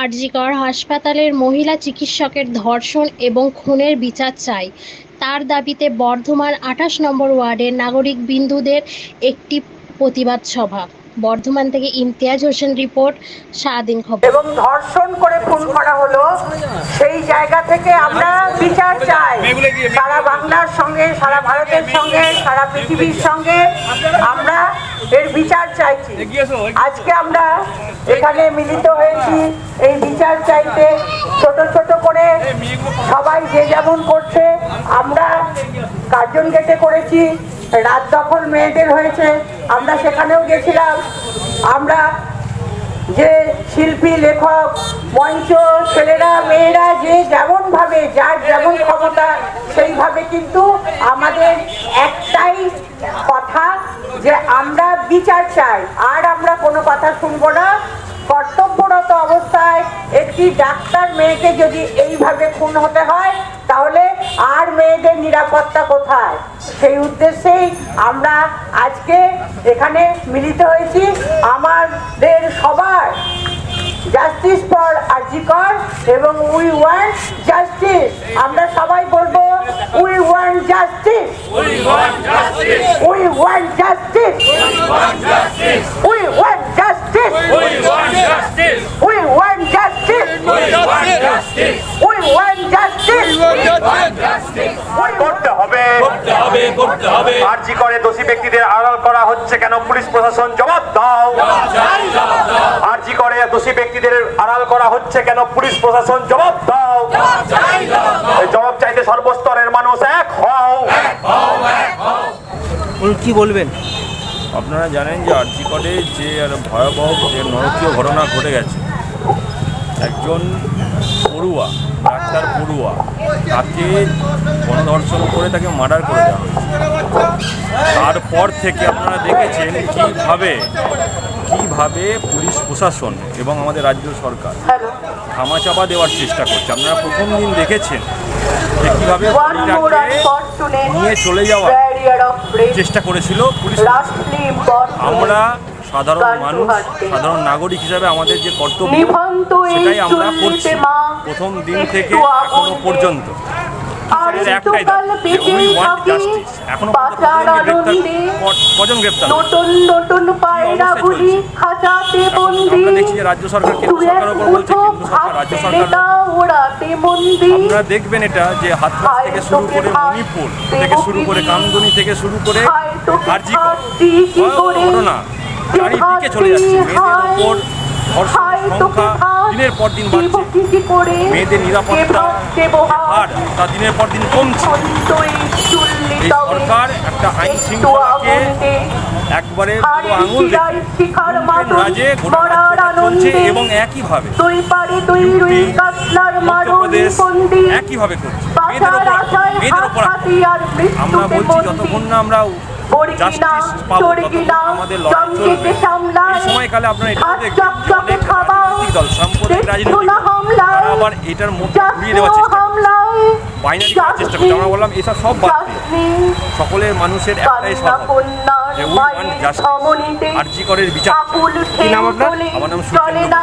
আরজিকর হাসপাতালের মহিলা চিকিৎসকের ধর্ষণ এবং খুনের বিচার চাই। তার দাবিতে বর্ধমান ২৮ নম্বর ওয়ার্ডের নাগরিক বিন্দুদের একটি প্রতিবাদ সভা। বর্ধমান থেকে ইমতিয়াজ হোসেন রিপোর্ট, সারাদিন খবর। এবং ধর্ষণ করে খুন করা হলো, সেই জায়গা থেকে আমরা বিচার চাই। সারা বাংলার সঙ্গে, সারা ভারতের সঙ্গে, সারা পৃথিবীর সঙ্গে আমরা এর বিচার চাইছি। আজকে আমরা এখানে মিলিত হয়েছি এই বিচার চাইতে। ছোট ছোট করে সবাই যে যেমন করছে, আমরা কার্জন গেটে করেছি, রাত দখল মেয়েদের হয়েছে, আমরা সেখানেও গেছিলাম। আমরা যে শিল্পী, লেখক, মঞ্চ, ছেলেরা মেয়েরা যে যেমন ভাবে, যার যেমন ক্ষমতা সেইভাবে, কিন্তু আমাদের একটাই কথা যে আমরা বিচার চাই। আর আমরা কোনো কথা শুনবো না। কর্তব্যরত অবস্থায় একটি ডাক্তার মেয়েকে যদি এইভাবে খুন হতে হয়, তাহলে আর মেয়েদের নিরাপত্তা কোথায়? সেই উদ্দেশ্যেই আমরা আজকে এখানে মিলিত হয়েছি। আমাদের সবার জাস্টিস ফর আরজিকর এবং উই ওয়ান্ট জাস্টিস। আমরা সবাই বলবো we want justice, we want justice, we want justice, we want justice, we want justice, we want justice, we want justice. করতে হবে, করতে হবে। আরজিকরে দোষী ব্যক্তিদের আড়াল করা হচ্ছে কেন? পুলিশ প্রশাসন জবাব দাও। আরজিকরে দোষী ব্যক্তিদের আড়াল করা হচ্ছে কেন? পুলিশ প্রশাসন জবাব দাও। জবাব চাইতে সর্বস্তরের মানুষ এক হও। কি বলবেন? আপনারা জানেন যে আরজিকরে যে ভয়াবহ যে নরকীয় ঘটনা ঘটে গেছে, একজন পড়ুয়া, ডাক্তার পড়ুয়া, তাকে গণধর্ষণ করে তাকে মার্ডার করে দেওয়া হয়েছে। তারপর থেকে আপনারা দেখেছেন কিভাবে পুলিশ প্রশাসন এবং আমাদের রাজ্য সরকার ধামাচাপা দেওয়ার চেষ্টা করছে। আপনারা প্রথম দিন দেখেছেন যে কীভাবে নিয়ে চলে যাওয়ার চেষ্টা করেছিল পুলিশ। আমরা সাধারণ মানুষ, সাধারণ নাগরিক হিসাবে আমাদের যে কর্তব্য, সেটাই আমরা করছি প্রথম দিন থেকে এখনো পর্যন্ত। একটাই দাবি, উই ওয়ান্ট জাস্টিস। এখনো কজন গ্রেপ্তার? আমরা দেখছি যে রাজ্য সরকার, কেন্দ্র সরকারের উপর বলছে, কেন্দ্র সরকার, রাজ্য সরকার। আপনারা দেখবেন এটা যে হাতরাস থেকে শুরু করে, মণিপুর থেকে শুরু করে, কামদুনি থেকে শুরু করে আরজিকর ঘটনা চারিদিকে চলে যাচ্ছে। মেয়েদের উপর ধর্ষণের সংখ্যা দিনের পর দিন বাড়ছে, মেয়েদের নিরাপত্তা হার তা দিনের পর দিন কমছে। এই সরকার একটা আইন শৃঙ্খলাকে একবারে পুরো আঙুল রাজে গোটা চলছে এবং একইভাবে ইউপি, মধ্যপ্রদেশ একইভাবে করছে। মেয়েদের ওপর আমরা বলছি, যতক্ষণ না আমরা জাস্টিস পাবো ততক্ষণ আমাদের লড়াই চলবে। এই সময়কালে আপনারা এটা দেখবেন অনেক রাজনৈতিক দল, সাম্প্রদায়িক রাজনৈতিক দল, তারা আবার এটার মধ্যে ঘুরিয়ে দেওয়ার চেষ্টা করছে, বাইনারি করার চেষ্টা করছে। আমরা বললাম এসব সব বাদ দিয়ে সকলের মানুষের একটাই স্বভাব যে উই ওয়ান্ট জাস্টিস। আরজিকরের বিচার। কি নাম আপনার? আমার নাম সুচেন্দ্র।